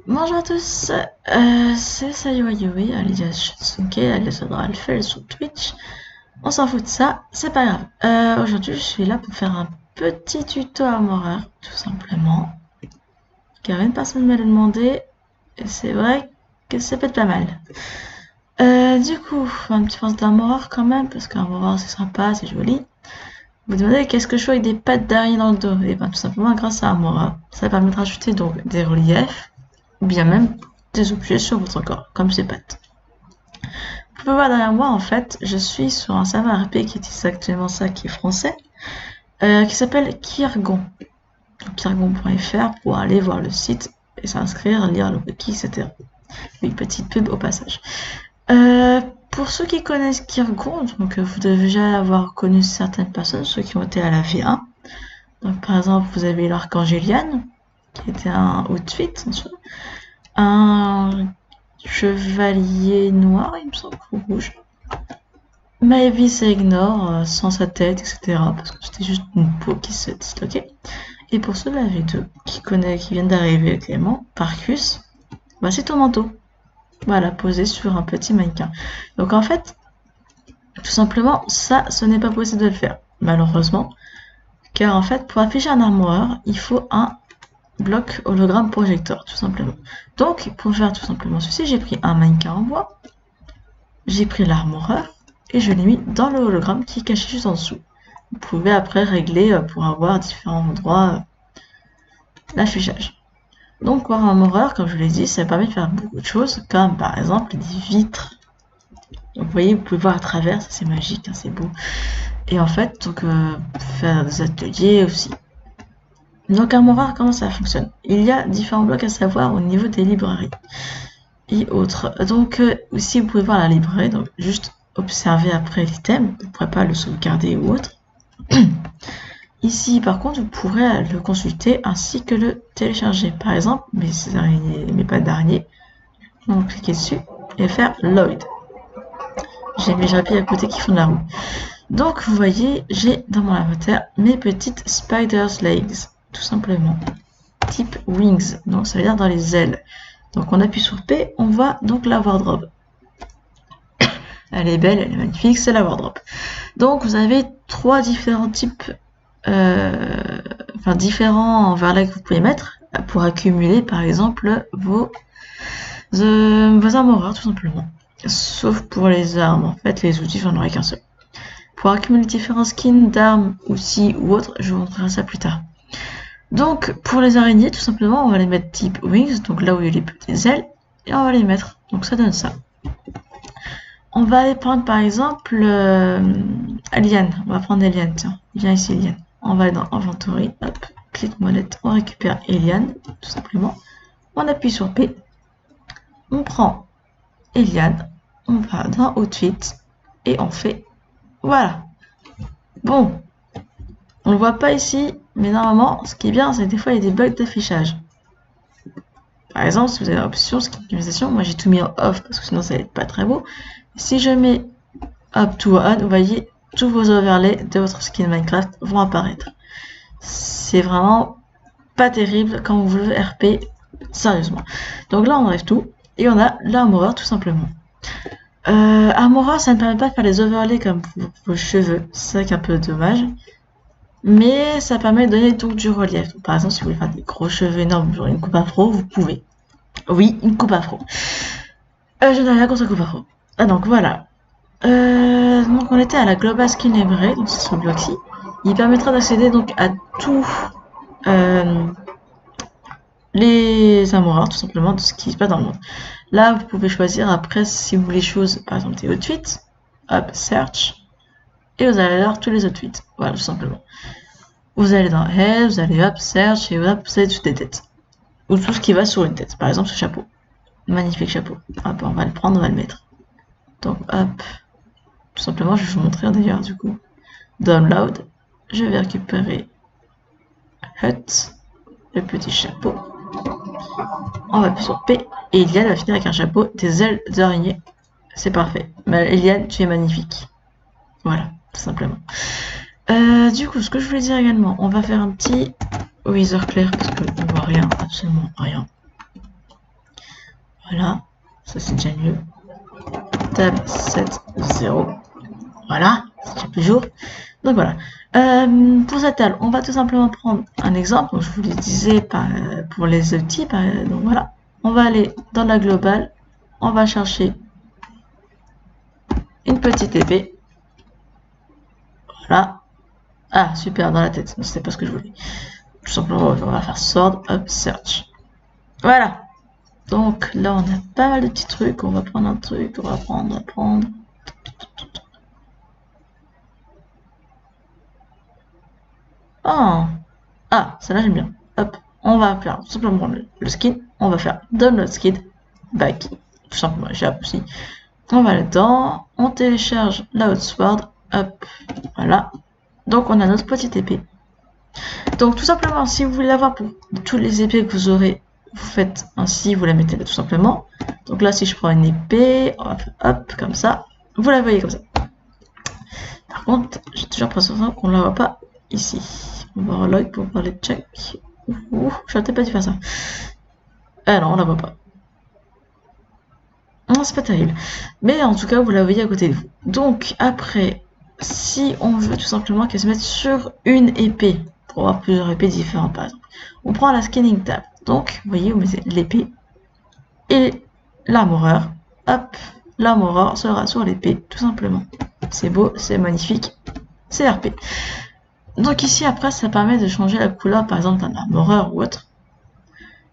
Bonjour à tous, c'est Sayori alias Shitsuke alias Adralfel sur Twitch. On s'en fout de ça, c'est pas grave. Aujourd'hui je suis là pour faire un petit tuto Armorer, tout simplement. Car une personne me l'a demandé, et c'est vrai que ça peut être pas mal. Du coup, un petit pense d'Armorer quand même, parce qu'Armorer c'est sympa, c'est joli. Vous demandez qu'est-ce que je fais avec des pattes d'araignée dans le dos? Et ben tout simplement grâce à Armorer, ça permet de rajouter donc des reliefs, ou bien même des objets sur votre corps, comme ces pattes. Vous pouvez voir derrière moi, en fait, je suis sur un serveur RP qui est exactement ça, qui est français, qui s'appelle Kirgon. Kirgon.fr pour aller voir le site et s'inscrire, lire le wiki, etc. Une petite pub au passage. Pour ceux qui connaissent Kirgon, donc vous devez déjà avoir connu certaines personnes, ceux qui ont été à la V1. Donc par exemple, vous avez l'Archangéliane, qui était un outfit, un chevalier noir, il me semble, ou rouge. Maëvis ignore sans sa tête, etc. Parce que c'était juste une peau qui se disloquait. Et pour ceux de la V2 qui viennent d'arriver actuellement, Parcus, bah c'est ton manteau. Voilà, posé sur un petit mannequin. Donc en fait, tout simplement, ça, ce n'est pas possible de le faire, malheureusement. Car en fait, pour afficher un armoire, il faut un bloc hologramme projecteur, tout simplement. Donc, pour faire tout simplement ceci, j'ai pris un mannequin en bois, j'ai pris l'armoreur, et je l'ai mis dans le hologramme qui est caché juste en dessous. Vous pouvez après régler pour avoir différents endroits l'affichage. Donc, pour un armoreur, comme je l'ai dit, ça permet de faire beaucoup de choses, comme par exemple des vitres. Donc, vous voyez, vous pouvez voir à travers, ça c'est magique, hein, c'est beau. Et en fait, donc, faire des ateliers aussi. Donc, armoreur, comment ça fonctionne? Il y a différents blocs à savoir au niveau des librairies et autres. Donc, aussi, vous pouvez voir la librairie, donc juste observer après l'item, vous ne pourrez pas le sauvegarder ou autre. Ici, par contre, vous pourrez le consulter ainsi que le télécharger. Par exemple, mes pattes d'araignée, donc cliquer dessus et faire Lloyd. J'ai mes japis à côté qui font de la roue. Donc, vous voyez, j'ai dans mon inventaire mes petites spider's legs, tout simplement. Type wings, donc ça veut dire dans les ailes. Donc, on appuie sur P, on voit donc la wardrobe. Elle est belle, elle est magnifique, c'est la wardrobe. Donc, vous avez trois différents types, différents overlays que vous pouvez mettre pour accumuler, par exemple, vos armoreurs, tout simplement. Sauf pour les armes, en fait, les outils, j'en aurai qu'un seul. Pour accumuler différents skins d'armes, outils ou autres, je vous montrerai ça plus tard. Donc, pour les araignées, tout simplement, on va les mettre type wings, donc là où il y a les petites ailes, et on va les mettre. Donc, ça donne ça. On va aller prendre, par exemple, Alien. On va prendre Alien, tiens. Viens ici, Alien. On va aller dans Inventory, hop, clic molette, on récupère Alien, tout simplement. On appuie sur P. On prend Alien, on va dans Outfit, et on fait, voilà. Bon, on le voit pas ici, mais normalement, ce qui est bien, c'est que des fois, il y a des bugs d'affichage. Par exemple, si vous avez l'option skinisation, moi j'ai tout mis en off parce que sinon ça va être pas très beau. Si je mets up to on, vous voyez, tous vos overlays de votre skin Minecraft vont apparaître. C'est vraiment pas terrible quand vous voulez RP sérieusement. Donc là, on enlève tout et on a l'armoreur tout simplement. Armoreur, ça ne permet pas de faire les overlays comme vos cheveux, c'est ça qui est un peu dommage. Mais ça permet de donner donc du relief. Donc, par exemple, si vous voulez faire des gros cheveux énormes, genre une coupe afro, vous pouvez. Oui, une coupe afro. Je n'ai rien contre la coupe afro. Ah, donc voilà. Donc on était à la Global Skin Library, donc c'est ce bloc-ci. Il permettra d'accéder donc à tous les armoreurs, tout simplement, de ce qui se passe dans le monde. Là, vous pouvez choisir après si vous voulez choses, par exemple des outfits, hop, search, et vous allez avoir tous les outfits. Voilà, tout simplement. Vous allez dans Head, vous allez hop, search, et hop, vous allez toutes les têtes. Ou tout ce qui va sur une tête. Par exemple, ce chapeau. Magnifique chapeau. Hop, on va le prendre, on va le mettre. Donc, hop. Tout simplement, je vais vous montrer d'ailleurs, du coup. Download. Je vais récupérer Hut, le petit chapeau. On va appuyer sur P. Et Eliane va finir avec un chapeau, des ailes d'araignée. C'est parfait. Mais Eliane, tu es magnifique. Voilà, tout simplement. Du coup, ce que je voulais dire également, on va faire un petit Wither clair parce qu'on voit rien, absolument rien. Voilà, ça c'est déjà mieux. Tab 7, 0. Voilà, c'est déjà plus jour. Donc voilà. Pour cette table, on va tout simplement prendre un exemple. Donc, je vous le disais pour les outils. Donc voilà. On va aller dans la globale. On va chercher une petite épée. Voilà. Ah, super, dans la tête. C'est pas ce que je voulais. Tout simplement, on va faire sword up search. Voilà. Donc là, on a pas mal de petits trucs. On va prendre un truc. On va prendre. Oh. Ah, celle-là, j'aime bien. Hop. On va faire tout simplement le skin. On va faire download skin. Back. Tout simplement, j'ai aussi. On va là-dedans. On télécharge la Outsword. Hop. Voilà. Donc, on a notre petite épée. Donc tout simplement, si vous voulez l'avoir pour toutes les épées que vous aurez, vous faites ainsi, vous la mettez là tout simplement. Donc là, si je prends une épée, hop, comme ça, vous la voyez comme ça. Par contre, j'ai toujours l'impression qu'on ne la voit pas ici. On va relog pour voir les checks. Ouh, j'aurais peut-être pas dû faire ça. Ah non, on la voit pas. Non, c'est pas terrible. Mais en tout cas, vous la voyez à côté de vous. Donc après, si on veut tout simplement qu'elle se mette sur une épée, pour avoir plusieurs épées différentes par exemple, on prend la scanning tab. Donc, vous voyez, vous mettez l'épée et l'armoreur. Hop, l'armoreur sera sur l'épée, tout simplement. C'est beau, c'est magnifique, c'est RP. Donc ici, après, ça permet de changer la couleur, par exemple, d'un armoreur ou autre,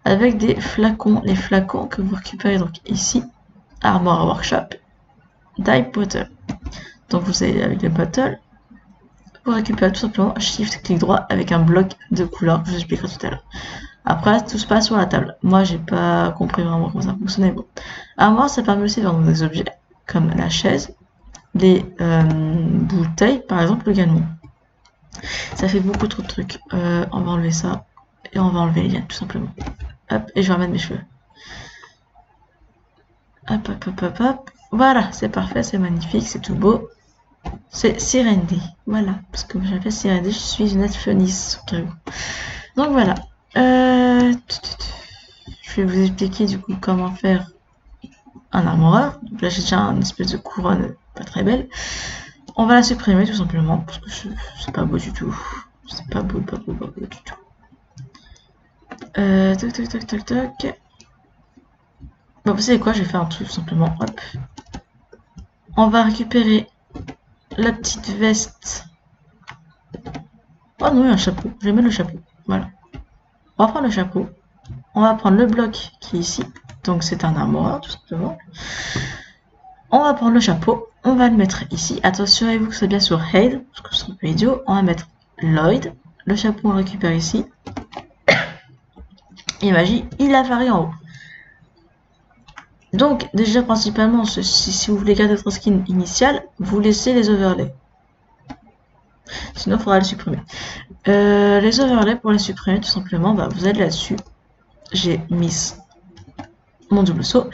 avec des flacons. Les flacons que vous récupérez donc ici, Armor Workshop, Die Bottle. Donc vous allez avec les bottles, vous récupérez tout simplement Shift, clic droit avec un bloc de couleur, je vous expliquerai tout à l'heure. Après, tout se passe sur la table. Moi, j'ai pas compris vraiment comment ça fonctionnait. Bon. Armoire, ça permet aussi de vendre des objets, comme la chaise, les bouteilles, par exemple le galon. Ça fait beaucoup trop de trucs. On va enlever ça, et on va enlever les liens, tout simplement. Hop, et je vais remettre mes cheveux. Hop, hop, hop, hop, hop. Voilà, c'est parfait, c'est magnifique, c'est tout beau. C'est Sirendi, voilà, parce que j'appelle Sirendi, je suis une elfenisse, au cas où. Donc voilà. Je vais vous expliquer du coup comment faire un armoreur. Donc là j'ai déjà une espèce de couronne pas très belle. On va la supprimer tout simplement parce que c'est pas beau du tout. C'est pas beau, pas beau du tout. Toc toc toc toc toc. Bon, vous savez quoi, je vais faire un truc tout simplement. Hop. On va récupérer la petite veste. Oh non, il y a un chapeau. Je vais mettre le chapeau. Voilà. On va prendre le chapeau. On va prendre le bloc qui est ici. Donc c'est un armoreur tout simplement. On va prendre le chapeau. On va le mettre ici. Attention-vous que c'est bien sur Hade, parce que c'est un peu idiot. On va mettre Lloyd. Le chapeau, on le récupère ici. Et magie, il apparaît en haut. Donc, déjà, principalement, si vous voulez garder votre skin initial, vous laissez les overlays. Sinon, il faudra les supprimer. Les overlays, pour les supprimer, tout simplement, bah, vous allez là-dessus. J'ai mis mon double saut.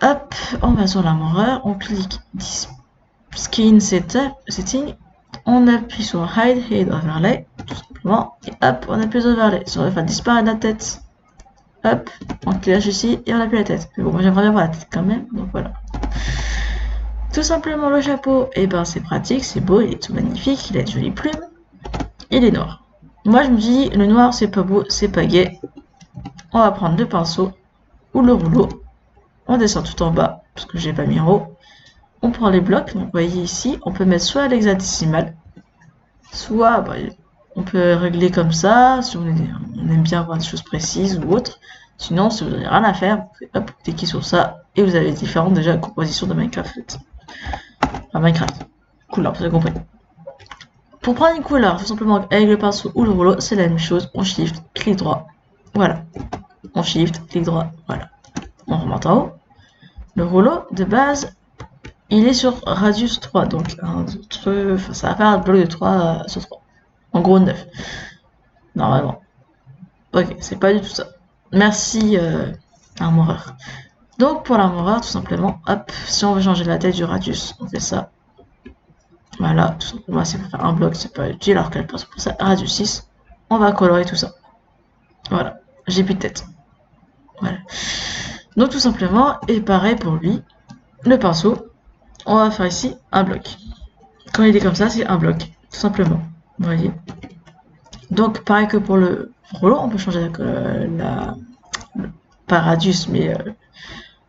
Hop, on va sur l'armoreur, on clique Skin Setting, on appuie sur Hide Overlay, tout simplement, et hop, on appuie sur Overlay. Si on veut faire disparaître la tête, hop, on clique ici et on appuie la tête. Mais bon, moi j'aimerais bien voir la tête quand même, donc voilà. Tout simplement, le chapeau, et ben c'est pratique, c'est beau, il est tout magnifique, il a de jolies plumes, il est noir. Moi je me dis, le noir c'est pas beau, c'est pas gay. On va prendre le pinceau ou le rouleau. On descend tout en bas, parce que j'ai pas mis en haut. On prend les blocs, donc vous voyez ici, on peut mettre soit l'hexadécimal, soit bah, on peut régler comme ça, si on aime bien avoir des choses précises ou autre. Sinon, si vous n'avez rien à faire, vous pouvez hop, cliquer sur ça, et vous avez différentes déjà compositions de Minecraft. Enfin, Minecraft. Couleur, vous avez compris. Pour prendre une couleur, tout simplement avec le pinceau ou le rouleau, c'est la même chose. On shift, clic droit, voilà. On shift, clic droit, voilà. On remonte en haut. Le rouleau, de base, il est sur radius 3, donc ça va faire un bloc de 3 sur 3. En gros 9. Normalement. Ok, c'est pas du tout ça. Merci, armoreur. Donc pour l'armoreur, tout simplement, hop, si on veut changer la taille du radius, on fait ça. Voilà, tout simplement, c'est pour faire un bloc, c'est pas utile, alors qu'elle passe pour ça, radius 6. On va colorer tout ça. Voilà, j'ai plus de tête. Voilà. Donc tout simplement, et pareil pour lui, le pinceau, on va faire ici un bloc. Quand il est comme ça, c'est un bloc, tout simplement. Vous voyez. Donc pareil que pour le rouleau, on peut changer pas radius, mais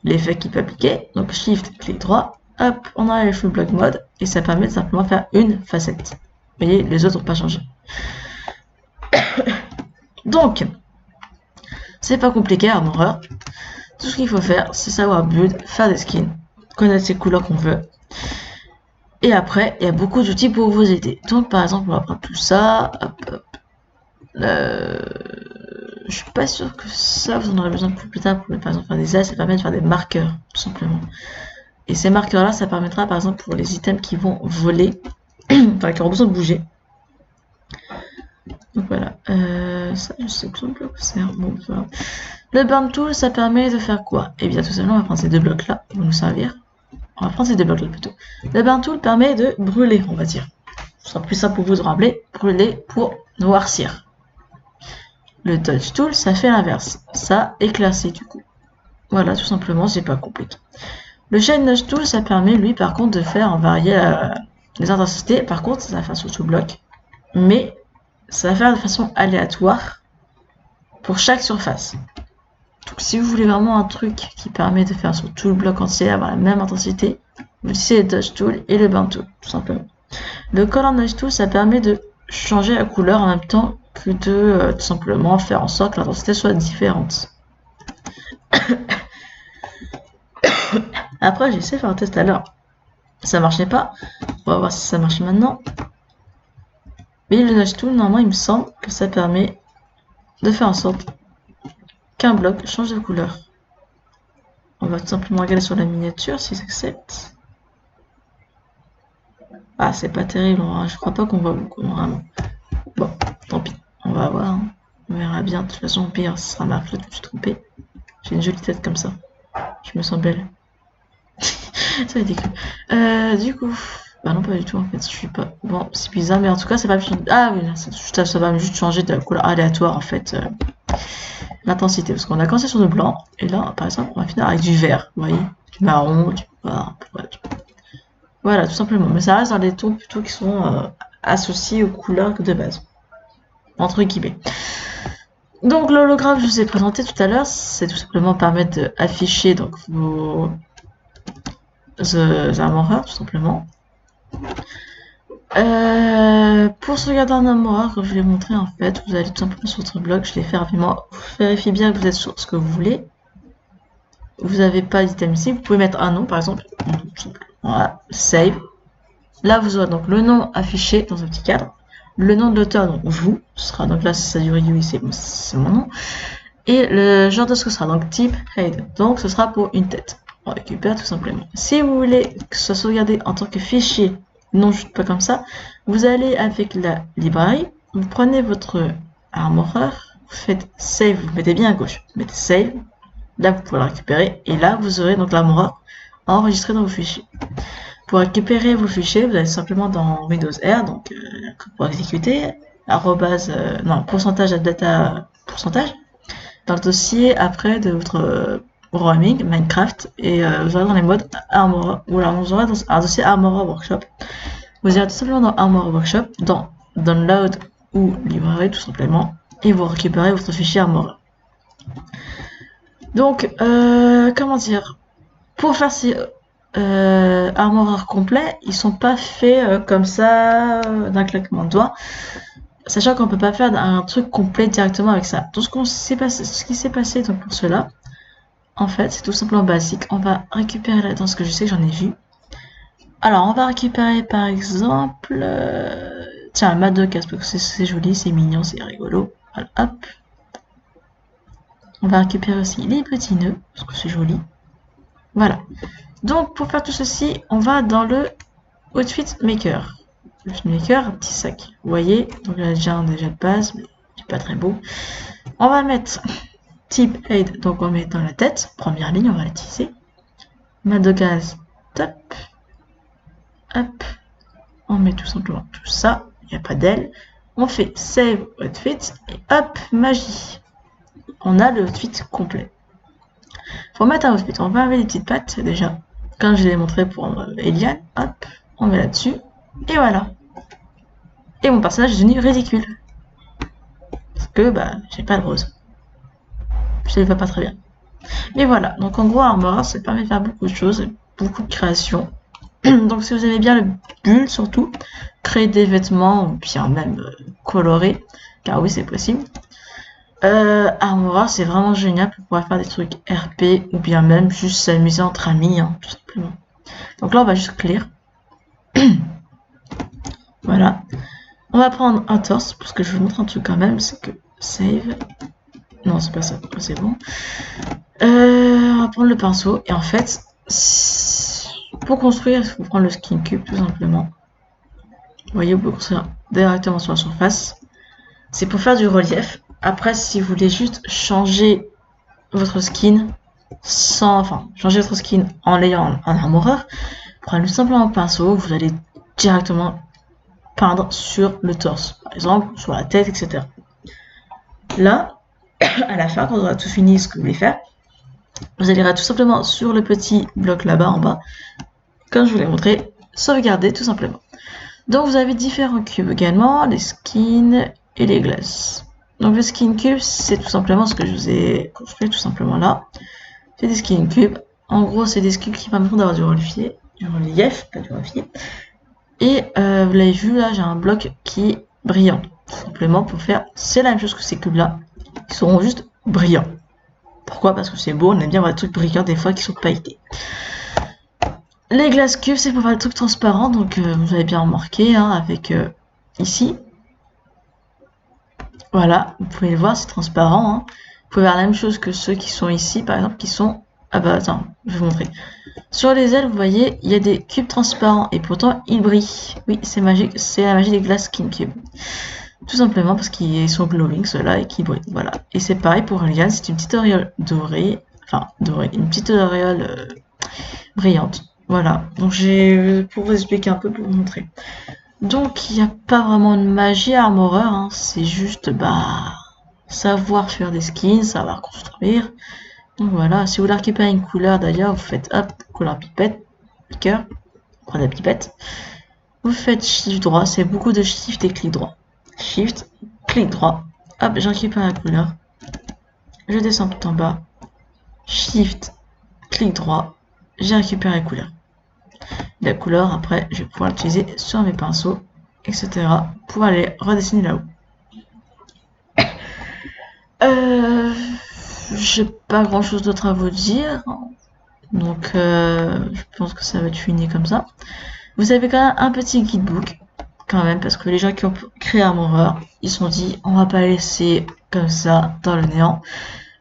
l'effet qu'il peut appliquer. Donc Shift, clic droit, hop, on a le full block mode, et ça permet de simplement faire une facette. Vous voyez, les autres n'ont pas changé. Donc, c'est pas compliqué, Armoreur. Tout ce qu'il faut faire, c'est savoir build, faire des skins, connaître ces couleurs qu'on veut. Et après, il y a beaucoup d'outils pour vous aider. Donc, par exemple, on va prendre tout ça. Hop, hop. Je suis pas sûr que ça, vous en aurez besoin plus tard pour, par exemple, faire des ailes. Ça permet de faire des marqueurs, tout simplement. Et ces marqueurs-là, ça permettra, par exemple, pour les items qui vont voler, enfin, qui auront besoin de bouger. Donc voilà, ça je sais plus que c'est. Bon, voilà. Le burn tool, ça permet de faire quoi? Et bien tout simplement, on va prendre ces deux blocs là, pour nous servir. On va prendre ces deux blocs là plutôt. Le burn tool permet de brûler, on va dire. Ce sera plus simple pour vous de rappeler, brûler pour noircir. Le dodge tool, ça fait l'inverse, ça éclaircit du coup. Voilà, tout simplement, c'est pas compliqué. Le shade nudge tool, ça permet lui par contre de faire varier les intensités. Par contre, ça va faire sur tout bloc, mais ça va faire de façon aléatoire pour chaque surface. Donc si vous voulez vraiment un truc qui permet de faire sur tout le bloc entier, avoir la même intensité, vous utilisez le dodge tool et le burn tool, tout simplement. Le color nudge tool, ça permet de changer la couleur en même temps que de tout simplement faire en sorte que l'intensité soit différente. Après, j'ai essayé de faire un test à l'heure. Ça marchait pas. On va voir si ça marche maintenant. Mais le nudge tool, normalement, il me semble que ça permet de faire en sorte qu'un bloc change de couleur. On va tout simplement regarder sur la miniature si ça accepte. Ah, c'est pas terrible, hein. Je crois pas qu'on voit beaucoup, vraiment. Bon, tant pis, on va voir. Hein. On verra bien. De toute façon, au pire, ce sera ma faute, je me suis trompée. J'ai une jolie tête comme ça. Je me sens belle. Ça va être écrit. Du coup, bah non, pas du tout en fait. Je suis pas. Bon, c'est bizarre, mais en tout cas, c'est pas. Ah oui, ça va juste changer de couleur aléatoire en fait. L'intensité, parce qu'on a commencé sur du blanc, et là, par exemple, on va finir avec du vert, vous voyez, du marron, du noir, voilà, tout simplement. Mais ça reste dans des tons plutôt qui sont associés aux couleurs de base, entre guillemets. Donc l'hologramme que je vous ai présenté tout à l'heure, c'est tout simplement permettre d'afficher donc vos armoreurs, tout simplement. Pour sauvegarder un armoreur, comme je l'ai montré en fait, vous allez tout simplement sur votre bloc, je l'ai fait rapidement, vérifiez bien que vous êtes sur ce que vous voulez. Vous n'avez pas d'item ici, vous pouvez mettre un nom par exemple, voilà, save. Là vous aurez donc le nom affiché dans un petit cadre, le nom de l'auteur, donc vous, ce sera donc là si ça dure Yui, c'est mon nom, et le genre de ce que ce sera, donc type head, donc ce sera pour une tête. On récupère tout simplement. Si vous voulez que ce soit sauvegardé en tant que fichier, non juste pas comme ça, vous allez avec la librairie, vous prenez votre armoreur, vous faites save, vous mettez bien à gauche, vous mettez save, là vous pouvez le récupérer, et là vous aurez donc l'armoreur enregistré dans vos fichiers. Pour récupérer vos fichiers, vous allez simplement dans Windows R, donc pour exécuter, pourcentage à data pourcentage, dans le dossier après de votre roaming Minecraft, et vous aurez dans les modes Armoreur, ou alors vous aurez dans un dossier Armoreur Workshop. Vous irez tout simplement dans Armoreur Workshop, dans Download ou Librairie tout simplement, et vous récupérez votre fichier Armoreur. Donc, comment dire, pour faire ces armoreurs complets, ils sont pas faits comme ça d'un claquement de doigts, sachant qu'on peut pas faire un truc complet directement avec ça. Donc ce qui s'est passé donc pour cela, en fait, c'est tout simplement basique. On va récupérer là-dedans ce que je sais que j'en ai vu. Alors, on va récupérer par exemple, tiens, un mat de casse parce que c'est joli, c'est mignon, c'est rigolo. Voilà, hop. On va récupérer aussi les petits nœuds parce que c'est joli. Voilà. Donc, pour faire tout ceci, on va dans le Outfit Maker. Outfit Maker, un petit sac. Vous voyez, donc là, déjà de base, mais c'est pas très beau. On va mettre type aid, donc on met dans la tête. Première ligne, on va l'utiliser. Mat de gaz, top. Hop. On met tout simplement tout ça. Il n'y a pas d'aile. On fait Save Outfit et hop, magie. On a le outfit complet. Pour mettre un outfit, on va enlever les petites pattes déjà. Comme je l'ai montré pour Eliane, hop, on met là-dessus. Et voilà. Et mon personnage est devenu ridicule. Parce que bah j'ai pas de rose. Je ne le vois pas très bien. Mais voilà, donc en gros Armora ça permet de faire beaucoup de choses, beaucoup de créations. Donc si vous aimez bien le bulle surtout, créer des vêtements ou bien même colorer, car oui c'est possible. Armora c'est vraiment génial pour pouvoir faire des trucs RP ou bien même juste s'amuser entre amis, hein, tout simplement. Donc là on va juste clear. Voilà. On va prendre un torse, parce que je vous montre un truc quand même, c'est que save. Non c'est pas ça, c'est bon. On va prendre le pinceau et en fait, pour construire, il faut prendre le skin cube tout simplement. Vous voyez, vous pouvez construire directement sur la surface. C'est pour faire du relief. Après, si vous voulez juste changer votre skin changer votre skin en l'ayant en armoreur, prenez tout simplement un pinceau, vous allez directement peindre sur le torse, par exemple sur la tête, etc. Là, à la fin, quand on aura tout fini ce que vous voulez faire, vous allez tout simplement sur le petit bloc là-bas en bas, comme je vous l'ai montré, sauvegarder tout simplement. Donc vous avez différents cubes également, les skins et les glaces. Donc le skin cube, c'est tout simplement ce que je vous ai construit tout simplement là. C'est des skin cubes. En gros, c'est des cubes qui permettent d'avoir du relief, pas du relief. Et vous l'avez vu là, j'ai un bloc qui est brillant. Tout simplement pour faire, c'est la même chose que ces cubes là. Ils seront juste brillants. Pourquoi? Parce que c'est beau, on aime bien voir des trucs brillants des fois qui sont pailletés. Les glaces cubes, c'est pour faire des trucs transparents, donc vous avez bien remarqué, hein, avec ici. Voilà, vous pouvez le voir, c'est transparent. Hein. Vous pouvez faire la même chose que ceux qui sont ici, par exemple, qui sont... Ah bah attends, je vais vous montrer. Sur les ailes, vous voyez, il y a des cubes transparents, et pourtant, ils brillent. Oui, c'est magique, c'est la magie des glaces skin cubes. Tout simplement parce qu'ils sont glowing, ceux-là, et qu'ils brillent. Voilà. Et c'est pareil pour Eliane, c'est une petite auréole dorée. Enfin, dorée, une petite auréole brillante. Voilà. Donc j'ai pour vous expliquer un peu, pour vous montrer. Donc il n'y a pas vraiment de magie à Armoreur, hein. C'est juste savoir faire des skins, savoir construire. Donc voilà, si vous voulez récupérer une couleur d'ailleurs, vous faites hop, couleur pipette, piqueur, prenez la pipette. Vous faites shift droit, c'est beaucoup de shift et clic droit. Shift, clic droit, hop, j'ai récupéré la couleur. Je descends tout en bas. Shift, clic droit, j'ai récupéré la couleur. La couleur, après, je vais pouvoir l'utiliser sur mes pinceaux, etc. pour aller redessiner là-haut. J'ai pas grand chose d'autre à vous dire. Donc, je pense que ça va être fini comme ça. Vous avez quand même un petit guidebook, quand même, parce que les gens qui ont créé Armoreur, ils se sont dit, on va pas laisser comme ça dans le néant.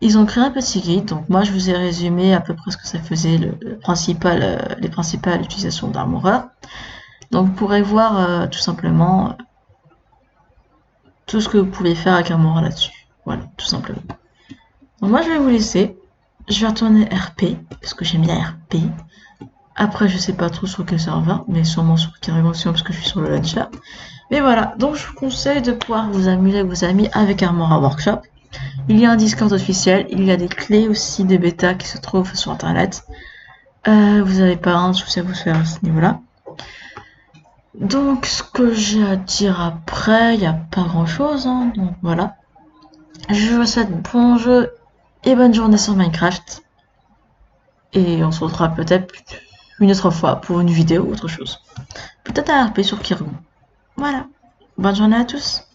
Ils ont créé un petit guide, donc moi je vous ai résumé à peu près ce que ça faisait, les principales utilisations d'Armoreur. Donc vous pourrez voir tout simplement tout ce que vous pouvez faire avec Armoreur là-dessus. Voilà, tout simplement. Donc moi je vais vous laisser. Je vais retourner RP, parce que j'aime bien RP. Après je sais pas trop sur quel serveur, mais sûrement sur Carrémention parce que je suis sur le launcher. Mais voilà, donc je vous conseille de pouvoir vous amuser avec vos amis avec Armoreur Workshop. Il y a un Discord officiel, il y a des clés aussi de bêta qui se trouvent sur internet. Vous n'avez pas un souci à vous faire à ce niveau-là. Donc ce que j'ai à dire après, il n'y a pas grand chose, hein, donc voilà. Je vous souhaite bon jeu et bonne journée sur Minecraft. Et on se retrouvera peut-être une autre fois pour une vidéo ou autre chose. Peut-être un RP sur Kirby. Voilà. Bonne journée à tous.